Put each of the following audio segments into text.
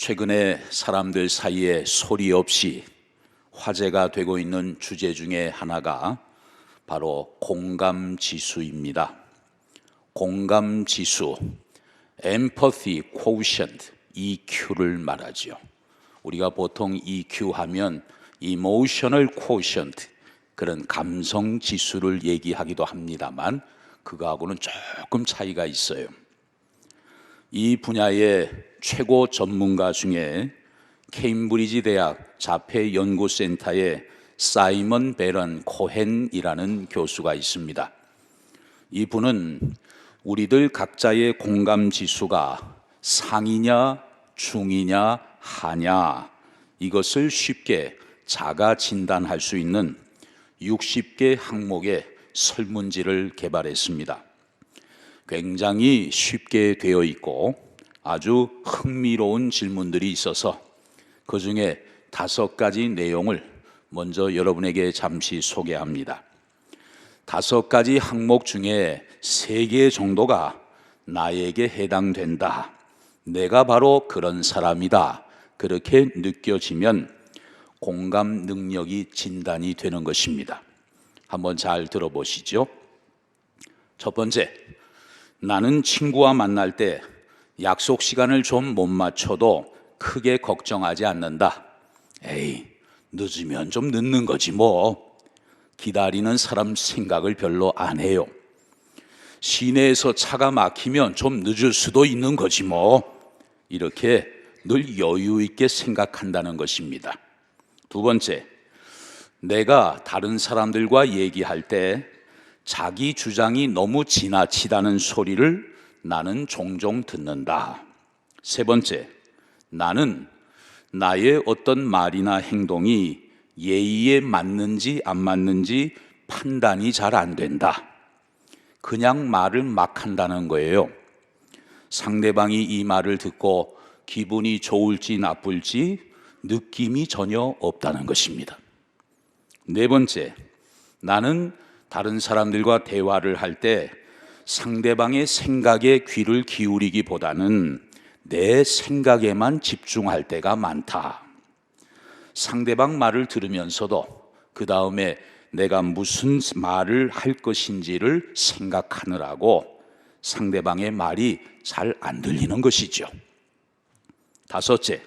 최근에 사람들 사이에 소리 없이 화제가 되고 있는 주제 중에 하나가 바로 공감지수입니다. 공감지수, Empathy Quotient, EQ를 말하죠. 우리가 보통 EQ 하면 Emotional Quotient, 그런 감성지수를 얘기하기도 합니다만 그거하고는 조금 차이가 있어요. 이 분야의 최고 전문가 중에 케임브리지 대학 자폐연구센터의 사이먼 베런 코헨이라는 교수가 있습니다. 이분은 우리들 각자의 공감 지수가 상이냐 중이냐 하냐 이것을 쉽게 자가 진단할 수 있는 60개 항목의 설문지를 개발했습니다. 굉장히 쉽게 되어 있고 아주 흥미로운 질문들이 있어서 그 중에 5가지 내용을 먼저 여러분에게 잠시 소개합니다. 5가지 항목 중에 3개 정도가 나에게 해당된다. 내가 바로 그런 사람이다. 그렇게 느껴지면 공감 능력이 진단이 되는 것입니다. 한번 잘 들어보시죠. 첫 번째, 나는 친구와 만날 때 약속 시간을 좀 못 맞춰도 크게 걱정하지 않는다. 에이, 늦으면 좀 늦는 거지 뭐. 기다리는 사람 생각을 별로 안 해요. 시내에서 차가 막히면 좀 늦을 수도 있는 거지 뭐. 이렇게 늘 여유 있게 생각한다는 것입니다. 두 번째, 내가 다른 사람들과 얘기할 때 자기 주장이 너무 지나치다는 소리를 나는 종종 듣는다. 세 번째, 나는 나의 어떤 말이나 행동이 예의에 맞는지 안 맞는지 판단이 잘 안 된다. 그냥 말을 막 한다는 거예요. 상대방이 이 말을 듣고 기분이 좋을지 나쁠지 느낌이 전혀 없다는 것입니다. 네 번째, 나는 다른 사람들과 대화를 할 때 상대방의 생각에 귀를 기울이기보다는 내 생각에만 집중할 때가 많다. 상대방 말을 들으면서도 그 다음에 내가 무슨 말을 할 것인지를 생각하느라고 상대방의 말이 잘 안 들리는 것이죠. 다섯째,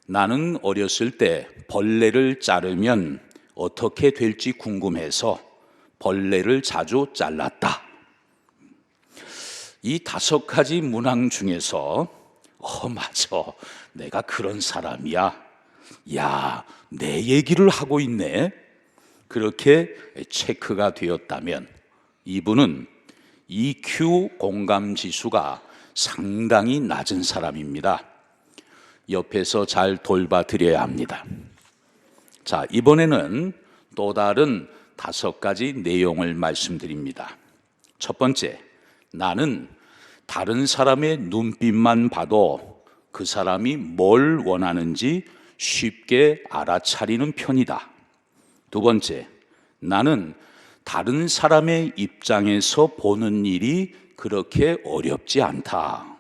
나는 어렸을 때 벌레를 자르면 어떻게 될지 궁금해서 벌레를 자주 잘랐다. 이 5가지 문항 중에서 맞아, 내가 그런 사람이야. 야, 내 얘기를 하고 있네. 그렇게 체크가 되었다면 이분은 EQ 공감 지수가 상당히 낮은 사람입니다. 옆에서 잘 돌봐 드려야 합니다. 자, 이번에는 또 다른 5가지 내용을 말씀드립니다. 첫 번째, 나는 다른 사람의 눈빛만 봐도 그 사람이 뭘 원하는지 쉽게 알아차리는 편이다. 두 번째, 나는 다른 사람의 입장에서 보는 일이 그렇게 어렵지 않다.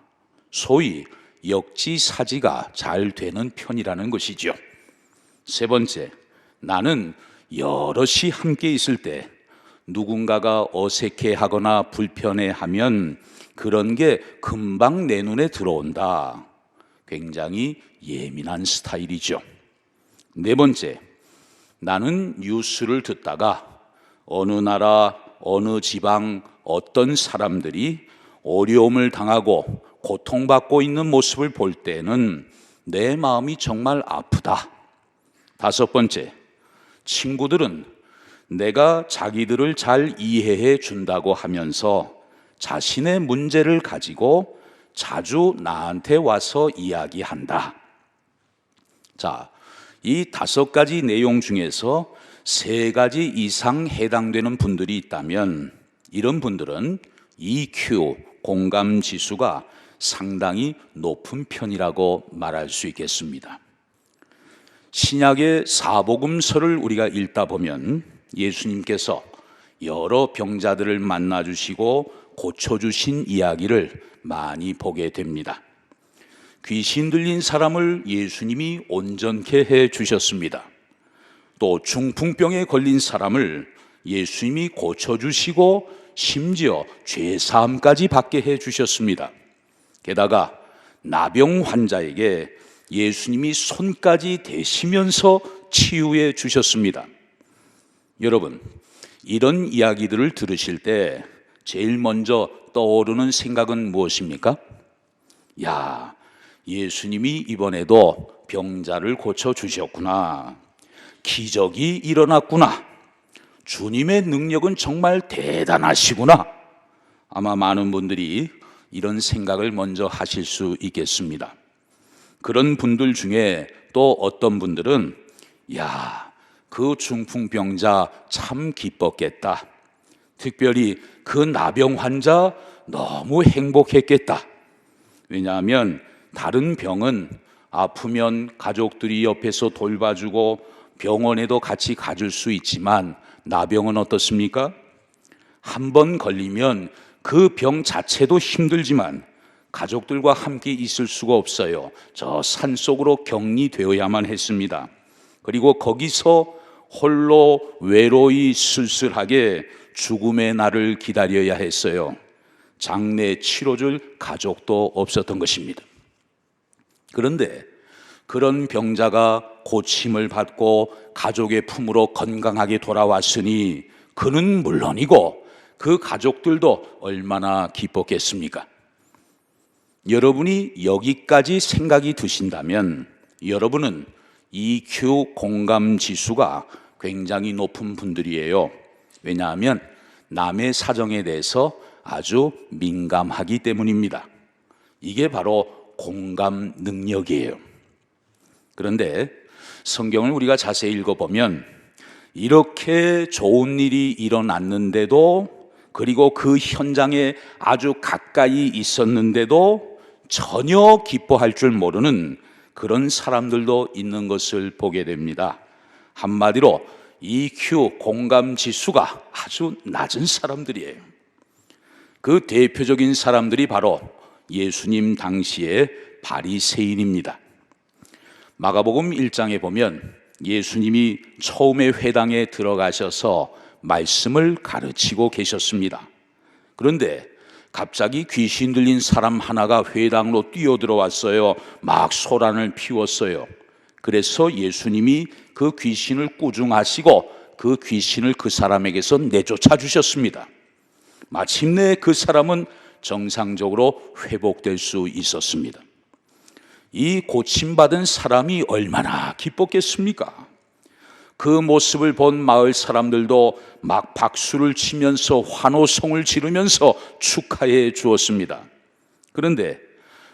소위 역지사지가 잘 되는 편이라는 것이죠. 세 번째, 나는 여럿이 함께 있을 때 누군가가 어색해하거나 불편해하면 그런 게 금방 내 눈에 들어온다. 굉장히 예민한 스타일이죠. 네 번째, 나는 뉴스를 듣다가 어느 나라, 어느 지방, 어떤 사람들이 어려움을 당하고 고통받고 있는 모습을 볼 때는 내 마음이 정말 아프다. 다섯 번째, 친구들은 내가 자기들을 잘 이해해 준다고 하면서 자신의 문제를 가지고 자주 나한테 와서 이야기한다. 자, 이 5가지 내용 중에서 3가지 이상 해당되는 분들이 있다면 이런 분들은 EQ, 공감 지수가 상당히 높은 편이라고 말할 수 있겠습니다. 신약의 사복음서를 우리가 읽다 보면 예수님께서 여러 병자들을 만나주시고 고쳐주신 이야기를 많이 보게 됩니다. 귀신 들린 사람을 예수님이 온전케 해 주셨습니다. 또 중풍병에 걸린 사람을 예수님이 고쳐주시고 심지어 죄사함까지 받게 해 주셨습니다. 게다가 나병 환자에게 예수님이 손까지 대시면서 치유해 주셨습니다. 여러분, 이런 이야기들을 들으실 때 제일 먼저 떠오르는 생각은 무엇입니까? 야, 예수님이 이번에도 병자를 고쳐주셨구나. 기적이 일어났구나. 주님의 능력은 정말 대단하시구나. 아마 많은 분들이 이런 생각을 먼저 하실 수 있겠습니다. 그런 분들 중에 또 어떤 분들은 야, 그 중풍병자 참 기뻤겠다. 특별히 그 나병 환자 너무 행복했겠다. 왜냐하면 다른 병은 아프면 가족들이 옆에서 돌봐주고 병원에도 같이 가줄 수 있지만 나병은 어떻습니까? 한 번 걸리면 그 병 자체도 힘들지만 가족들과 함께 있을 수가 없어요. 저 산속으로 격리되어야만 했습니다. 그리고 거기서 홀로 외로이 쓸쓸하게 죽음의 날을 기다려야 했어요. 장례 치러줄 가족도 없었던 것입니다. 그런데 그런 병자가 고침을 받고 가족의 품으로 건강하게 돌아왔으니 그는 물론이고 그 가족들도 얼마나 기뻤겠습니까? 여러분이 여기까지 생각이 드신다면 여러분은 EQ 공감 지수가 굉장히 높은 분들이에요. 왜냐하면 남의 사정에 대해서 아주 민감하기 때문입니다. 이게 바로 공감 능력이에요. 그런데 성경을 우리가 자세히 읽어보면 이렇게 좋은 일이 일어났는데도 그리고 그 현장에 아주 가까이 있었는데도 전혀 기뻐할 줄 모르는 그런 사람들도 있는 것을 보게 됩니다. 한마디로 EQ 공감 지수가 아주 낮은 사람들이에요. 그 대표적인 사람들이 바로 예수님 당시의 바리새인입니다. 마가복음 1장에 보면 예수님이 처음에 회당에 들어가셔서 말씀을 가르치고 계셨습니다. 그런데 갑자기 귀신 들린 사람 하나가 회당으로 뛰어들어왔어요. 막 소란을 피웠어요. 그래서 예수님이 그 귀신을 꾸중하시고 그 귀신을 그 사람에게서 내쫓아 주셨습니다. 마침내 그 사람은 정상적으로 회복될 수 있었습니다. 이 고침받은 사람이 얼마나 기뻤겠습니까? 그 모습을 본 마을 사람들도 막 박수를 치면서 환호성을 지르면서 축하해 주었습니다. 그런데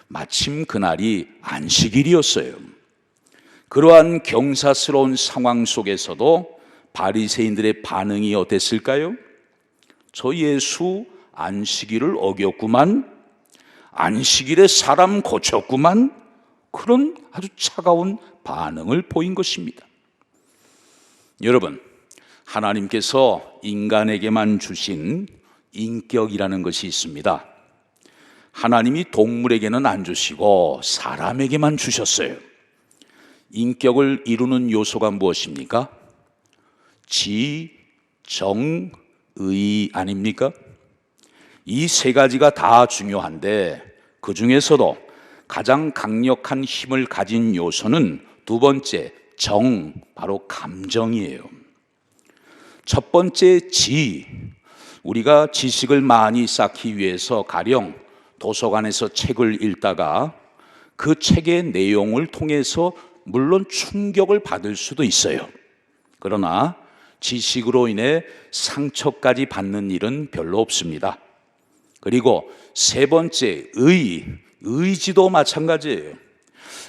마침 그날이 안식일이었어요. 그러한 경사스러운 상황 속에서도 바리새인들의 반응이 어땠을까요? 저 예수 안식일을 어겼구만, 안식일에 사람 고쳤구만, 그런 아주 차가운 반응을 보인 것입니다. 여러분, 하나님께서 인간에게만 주신 인격이라는 것이 있습니다. 하나님이 동물에게는 안 주시고 사람에게만 주셨어요. 인격을 이루는 요소가 무엇입니까? 지, 정, 의 아닙니까? 이 세 가지가 다 중요한데 그 중에서도 가장 강력한 힘을 가진 요소는 두 번째, 정, 바로 감정이에요. 첫 번째 지, 우리가 지식을 많이 쌓기 위해서 가령 도서관에서 책을 읽다가 그 책의 내용을 통해서 물론 충격을 받을 수도 있어요. 그러나 지식으로 인해 상처까지 받는 일은 별로 없습니다. 그리고 세 번째 의지도 마찬가지예요.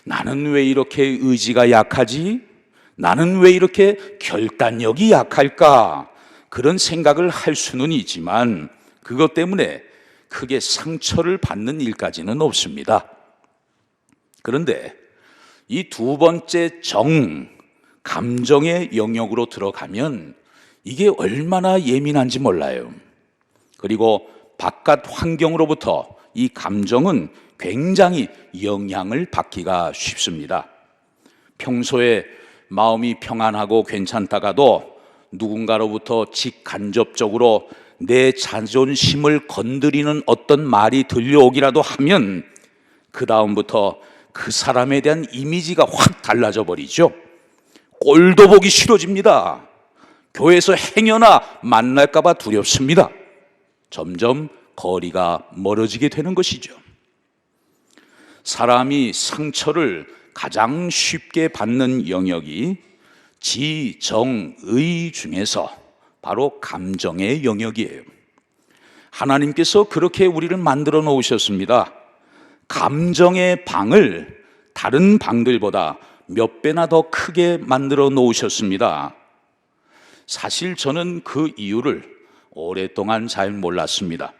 나는 왜 이렇게 의지가 약하지? 나는 왜 이렇게 결단력이 약할까? 그런 생각을 할 수는 있지만 그것 때문에 크게 상처를 받는 일까지는 없습니다. 그런데 이 두 번째 정, 감정의 영역으로 들어가면 이게 얼마나 예민한지 몰라요. 그리고 바깥 환경으로부터 이 감정은 굉장히 영향을 받기가 쉽습니다. 평소에 마음이 평안하고 괜찮다가도 누군가로부터 직간접적으로 내 자존심을 건드리는 어떤 말이 들려오기라도 하면 그 다음부터 그 사람에 대한 이미지가 확 달라져 버리죠. 꼴도 보기 싫어집니다. 교회에서 행여나 만날까 봐 두렵습니다. 점점 거리가 멀어지게 되는 것이죠. 사람이 상처를 가장 쉽게 받는 영역이 지정의 중에서 바로 감정의 영역이에요. 하나님께서 그렇게 우리를 만들어 놓으셨습니다. 감정의 방을 다른 방들보다 몇 배나 더 크게 만들어 놓으셨습니다. 사실 저는 그 이유를 오랫동안 잘 몰랐습니다.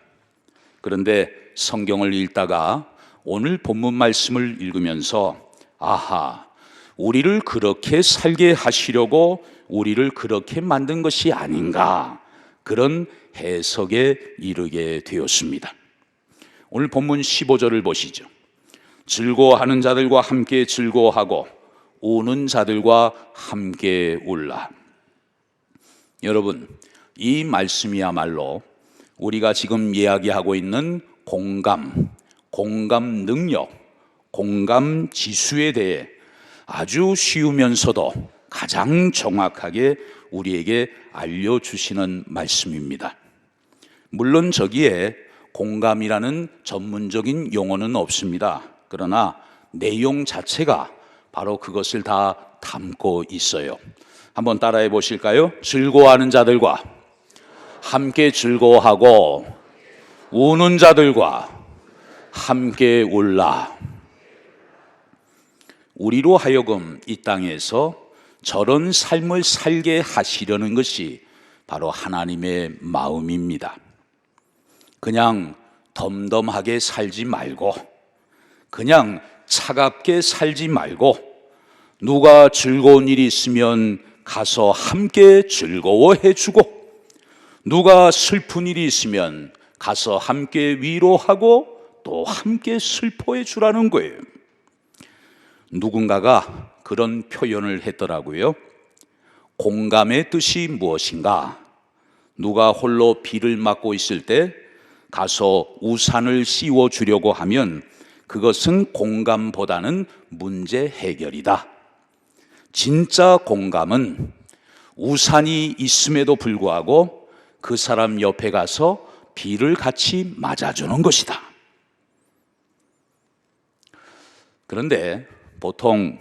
그런데 성경을 읽다가 오늘 본문 말씀을 읽으면서 아하, 우리를 그렇게 살게 하시려고 우리를 그렇게 만든 것이 아닌가, 그런 해석에 이르게 되었습니다. 오늘 본문 15절을 보시죠. 즐거워하는 자들과 함께 즐거워하고 우는 자들과 함께 울라. 여러분, 이 말씀이야말로 우리가 지금 이야기하고 있는 공감, 공감 능력, 공감 지수에 대해 아주 쉬우면서도 가장 정확하게 우리에게 알려주시는 말씀입니다. 물론 저기에 공감이라는 전문적인 용어는 없습니다. 그러나 내용 자체가 바로 그것을 다 담고 있어요. 한번 따라해 보실까요? 즐거워하는 자들과 함께 즐거워하고 우는 자들과 함께 울라. 우리로 하여금 이 땅에서 저런 삶을 살게 하시려는 것이 바로 하나님의 마음입니다. 그냥 덤덤하게 살지 말고, 그냥 차갑게 살지 말고, 누가 즐거운 일이 있으면 가서 함께 즐거워해 주고, 누가 슬픈 일이 있으면 가서 함께 위로하고 또 함께 슬퍼해 주라는 거예요. 누군가가 그런 표현을 했더라고요. 공감의 뜻이 무엇인가? 누가 홀로 비를 맞고 있을 때 가서 우산을 씌워 주려고 하면 그것은 공감보다는 문제 해결이다. 진짜 공감은 우산이 있음에도 불구하고 그 사람 옆에 가서 비를 같이 맞아주는 것이다. 그런데 보통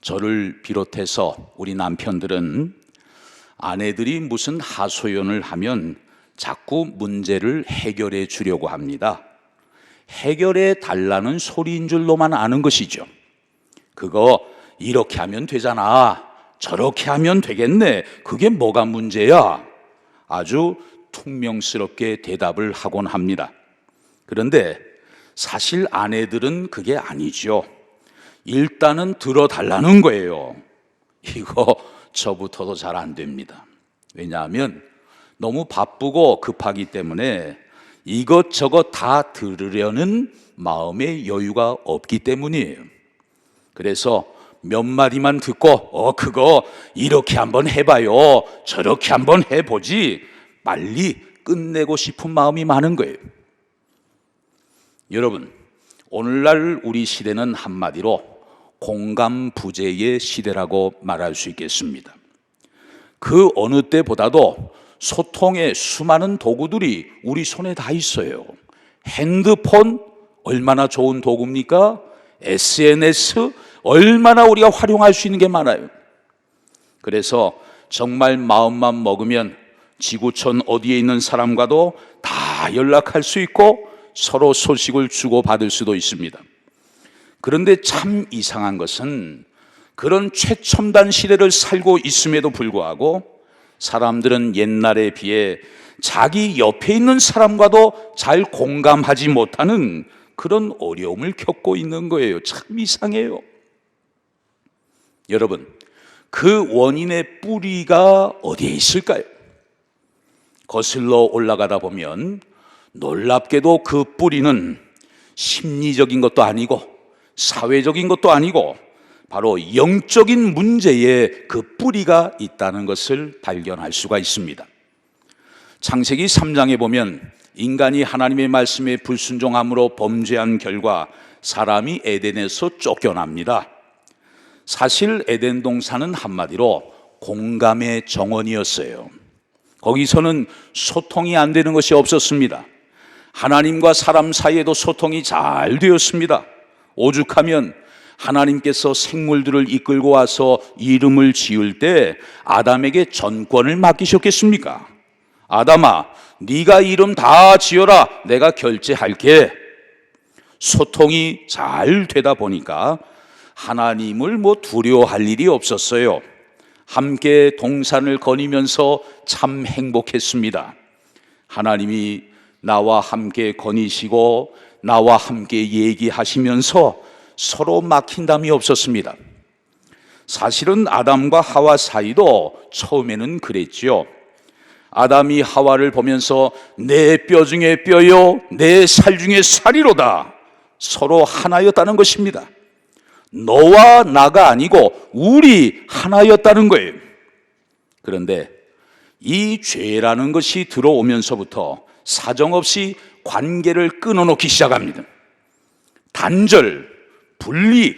저를 비롯해서 우리 남편들은 아내들이 무슨 하소연을 하면 자꾸 문제를 해결해 주려고 합니다. 해결해 달라는 소리인 줄로만 아는 것이죠. 그거 이렇게 하면 되잖아, 저렇게 하면 되겠네, 그게 뭐가 문제야? 아주 퉁명스럽게 대답을 하곤 합니다. 그런데 사실 아내들은 그게 아니죠. 일단은 들어달라는 거예요. 이거 저부터도 잘 안 됩니다. 왜냐하면 너무 바쁘고 급하기 때문에 이것저것 다 들으려는 마음의 여유가 없기 때문이에요. 그래서 몇 마디만 듣고 그거 이렇게 한번 해봐요, 저렇게 한번 해보지, 빨리 끝내고 싶은 마음이 많은 거예요. 여러분, 오늘날 우리 시대는 한마디로 공감 부재의 시대라고 말할 수 있겠습니다. 그 어느 때보다도 소통의 수많은 도구들이 우리 손에 다 있어요. 핸드폰 얼마나 좋은 도구입니까? SNS 얼마나 우리가 활용할 수 있는 게 많아요. 그래서 정말 마음만 먹으면 지구촌 어디에 있는 사람과도 다 연락할 수 있고 서로 소식을 주고받을 수도 있습니다. 그런데 참 이상한 것은 그런 최첨단 시대를 살고 있음에도 불구하고 사람들은 옛날에 비해 자기 옆에 있는 사람과도 잘 공감하지 못하는 그런 어려움을 겪고 있는 거예요. 참 이상해요. 여러분, 그 원인의 뿌리가 어디에 있을까요? 거슬러 올라가다 보면 놀랍게도 그 뿌리는 심리적인 것도 아니고 사회적인 것도 아니고 바로 영적인 문제에 그 뿌리가 있다는 것을 발견할 수가 있습니다. 창세기 3장에 보면 인간이 하나님의 말씀에 불순종함으로 범죄한 결과 사람이 에덴에서 쫓겨납니다. 사실 에덴 동산은 한마디로 공감의 정원이었어요. 거기서는 소통이 안 되는 것이 없었습니다. 하나님과 사람 사이에도 소통이 잘 되었습니다. 오죽하면 하나님께서 생물들을 이끌고 와서 이름을 지을 때 아담에게 전권을 맡기셨겠습니까? 아담아, 네가 이름 다 지어라. 내가 결제할게. 소통이 잘 되다 보니까 하나님을 두려워할 일이 없었어요. 함께 동산을 거니면서 참 행복했습니다. 하나님이 나와 함께 거니시고 나와 함께 얘기하시면서 서로 막힌담이 없었습니다. 사실은 아담과 하와 사이도 처음에는 그랬지요. 아담이 하와를 보면서 내 뼈 중에 뼈요 내 살 중에 살이로다. 서로 하나였다는 것입니다. 너와 나가 아니고 우리 하나였다는 거예요. 그런데 이 죄라는 것이 들어오면서부터 사정없이 관계를 끊어놓기 시작합니다. 단절, 분리,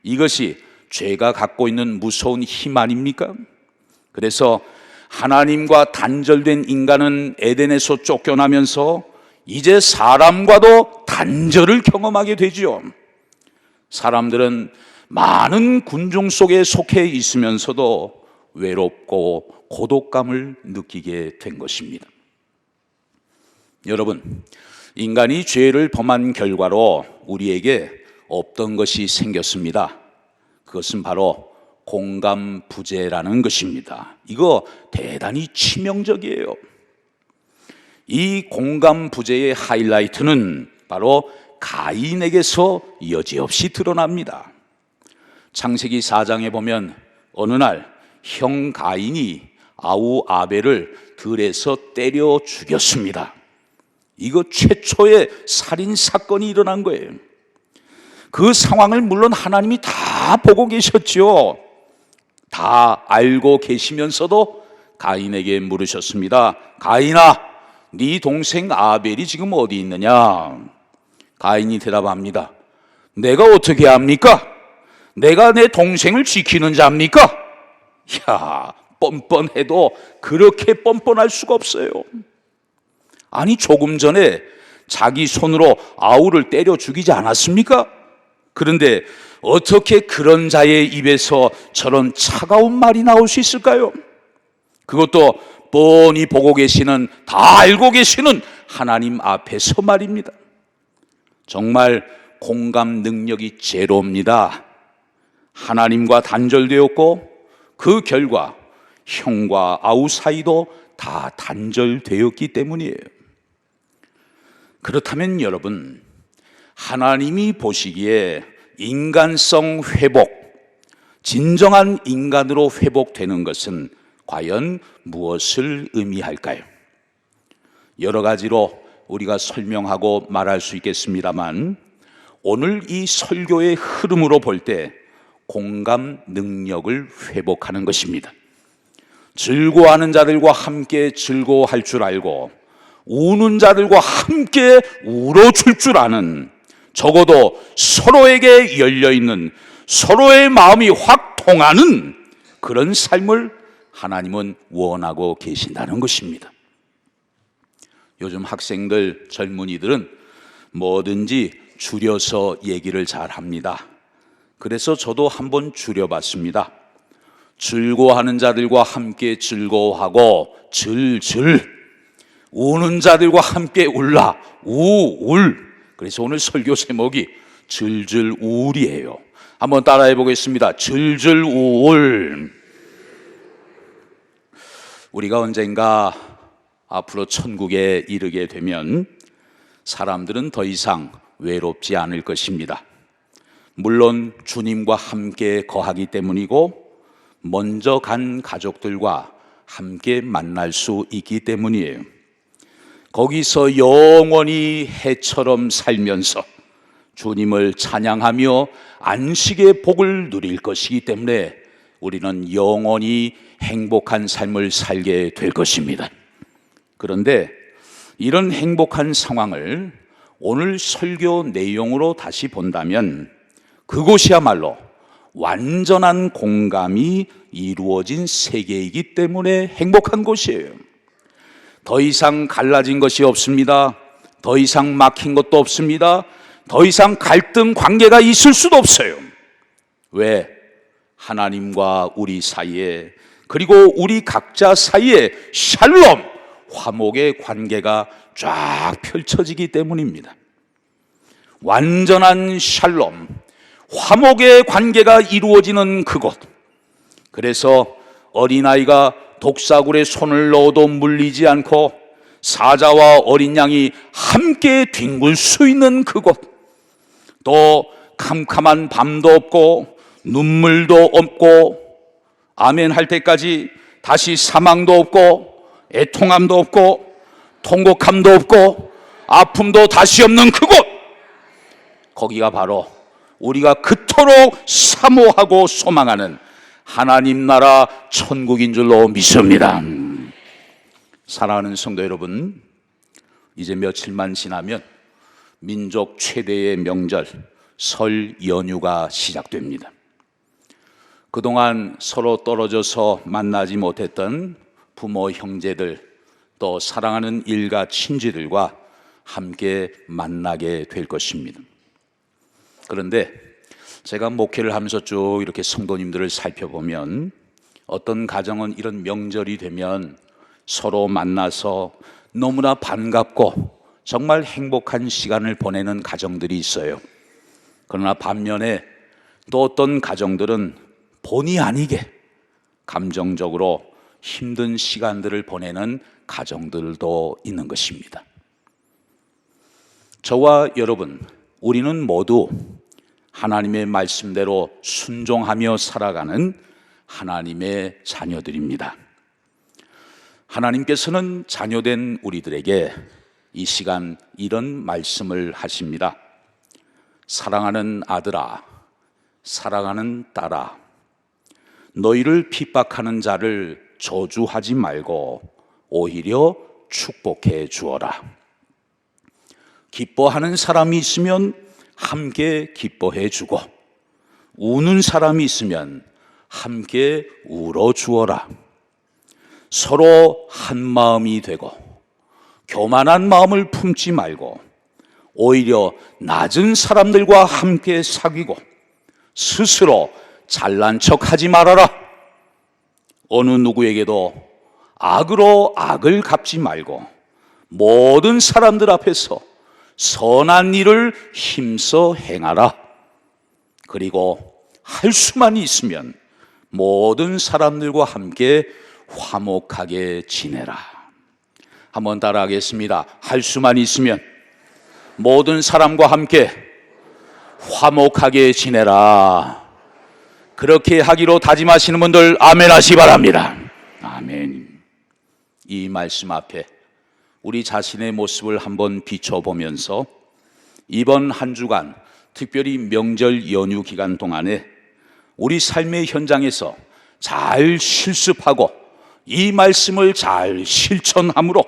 이것이 죄가 갖고 있는 무서운 힘 아닙니까? 그래서 하나님과 단절된 인간은 에덴에서 쫓겨나면서 이제 사람과도 단절을 경험하게 되죠. 사람들은 많은 군중 속에 속해 있으면서도 외롭고 고독감을 느끼게 된 것입니다. 여러분, 인간이 죄를 범한 결과로 우리에게 없던 것이 생겼습니다. 그것은 바로 공감 부재라는 것입니다. 이거 대단히 치명적이에요. 이 공감 부재의 하이라이트는 바로 가인에게서 여지없이 드러납니다. 창세기 4장에 보면 어느 날 형 가인이 아우 아벨을 들에서 때려 죽였습니다. 이거 최초의 살인 사건이 일어난 거예요. 그 상황을 물론 하나님이 다 보고 계셨죠. 다 알고 계시면서도 가인에게 물으셨습니다. 가인아, 네 동생 아벨이 지금 어디 있느냐? 가인이 대답합니다. 내가 어떻게 합니까? 내가 내 동생을 지키는 자입니까? 야, 뻔뻔해도 그렇게 뻔뻔할 수가 없어요. 아니, 조금 전에 자기 손으로 아우를 때려 죽이지 않았습니까? 그런데 어떻게 그런 자의 입에서 저런 차가운 말이 나올 수 있을까요? 그것도 뻔히 보고 계시는, 다 알고 계시는 하나님 앞에서 말입니다. 정말 공감 능력이 제로입니다. 하나님과 단절되었고 그 결과 형과 아우 사이도 다 단절되었기 때문이에요. 그렇다면 여러분, 하나님이 보시기에 인간성 회복, 진정한 인간으로 회복되는 것은 과연 무엇을 의미할까요? 여러 가지로 우리가 설명하고 말할 수 있겠습니다만 오늘 이 설교의 흐름으로 볼 때 공감 능력을 회복하는 것입니다. 즐거워하는 자들과 함께 즐거워할 줄 알고 우는 자들과 함께 울어줄 줄 아는, 적어도 서로에게 열려있는, 서로의 마음이 확 통하는 그런 삶을 하나님은 원하고 계신다는 것입니다. 요즘 학생들, 젊은이들은 뭐든지 줄여서 얘기를 잘 합니다. 그래서 저도 한번 줄여봤습니다. 즐거워하는 자들과 함께 즐거워하고 즐즐, 우는 자들과 함께 울라, 우울. 그래서 오늘 설교 제목이 즐즐 우울이에요. 한번 따라해 보겠습니다. 즐즐 우울. 우리가 언젠가 앞으로 천국에 이르게 되면 사람들은 더 이상 외롭지 않을 것입니다. 물론 주님과 함께 거하기 때문이고 먼저 간 가족들과 함께 만날 수 있기 때문이에요. 거기서 영원히 해처럼 살면서 주님을 찬양하며 안식의 복을 누릴 것이기 때문에 우리는 영원히 행복한 삶을 살게 될 것입니다. 그런데 이런 행복한 상황을 오늘 설교 내용으로 다시 본다면 그곳이야말로 완전한 공감이 이루어진 세계이기 때문에 행복한 곳이에요. 더 이상 갈라진 것이 없습니다. 더 이상 막힌 것도 없습니다. 더 이상 갈등 관계가 있을 수도 없어요. 왜? 하나님과 우리 사이에, 그리고 우리 각자 사이에 샬롬, 화목의 관계가 쫙 펼쳐지기 때문입니다. 완전한 샬롬, 화목의 관계가 이루어지는 그곳. 그래서 어린아이가 독사굴에 손을 넣어도 물리지 않고 사자와 어린 양이 함께 뒹굴 수 있는 그곳. 또 캄캄한 밤도 없고 눈물도 없고 아멘 할 때까지 다시 사망도 없고 애통함도 없고 통곡함도 없고 아픔도 다시 없는 그곳. 거기가 바로 우리가 그토록 사모하고 소망하는 하나님 나라 천국인 줄로 믿습니다. 사랑하는 성도 여러분, 이제 며칠만 지나면 민족 최대의 명절 설 연휴가 시작됩니다. 그동안 서로 떨어져서 만나지 못했던 부모, 형제들, 또 사랑하는 일가 친지들과 함께 만나게 될 것입니다. 그런데 제가 목회를 하면서 쭉 이렇게 성도님들을 살펴보면 어떤 가정은 이런 명절이 되면 서로 만나서 너무나 반갑고 정말 행복한 시간을 보내는 가정들이 있어요. 그러나 반면에 또 어떤 가정들은 본의 아니게 감정적으로 힘든 시간들을 보내는 가정들도 있는 것입니다. 저와 여러분, 우리는 모두 하나님의 말씀대로 순종하며 살아가는 하나님의 자녀들입니다. 하나님께서는 자녀된 우리들에게 이 시간 이런 말씀을 하십니다. 사랑하는 아들아, 사랑하는 딸아, 너희를 핍박하는 자를 저주하지 말고 오히려 축복해 주어라. 기뻐하는 사람이 있으면 함께 기뻐해 주고 우는 사람이 있으면 함께 울어 주어라. 서로 한 마음이 되고 교만한 마음을 품지 말고 오히려 낮은 사람들과 함께 사귀고 스스로 잘난 척하지 말아라. 어느 누구에게도 악으로 악을 갚지 말고 모든 사람들 앞에서 선한 일을 힘써 행하라. 그리고 할 수만 있으면 모든 사람들과 함께 화목하게 지내라. 한번 따라하겠습니다. 할 수만 있으면 모든 사람과 함께 화목하게 지내라. 그렇게 하기로 다짐하시는 분들 아멘 하시기 바랍니다. 아멘. 이 말씀 앞에 우리 자신의 모습을 한번 비춰보면서 이번 한 주간, 특별히 명절 연휴 기간 동안에 우리 삶의 현장에서 잘 실습하고 이 말씀을 잘 실천함으로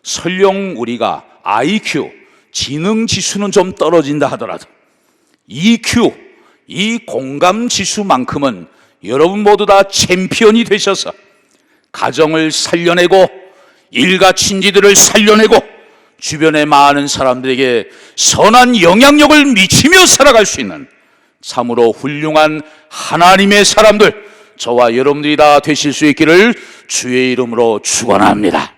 설령 우리가 IQ, 지능 지수는 좀 떨어진다 하더라도 EQ, 이 공감 지수만큼은 여러분 모두 다 챔피언이 되셔서 가정을 살려내고 일가 친지들을 살려내고 주변의 많은 사람들에게 선한 영향력을 미치며 살아갈 수 있는 참으로 훌륭한 하나님의 사람들, 저와 여러분들이 다 되실 수 있기를 주의 이름으로 축원합니다.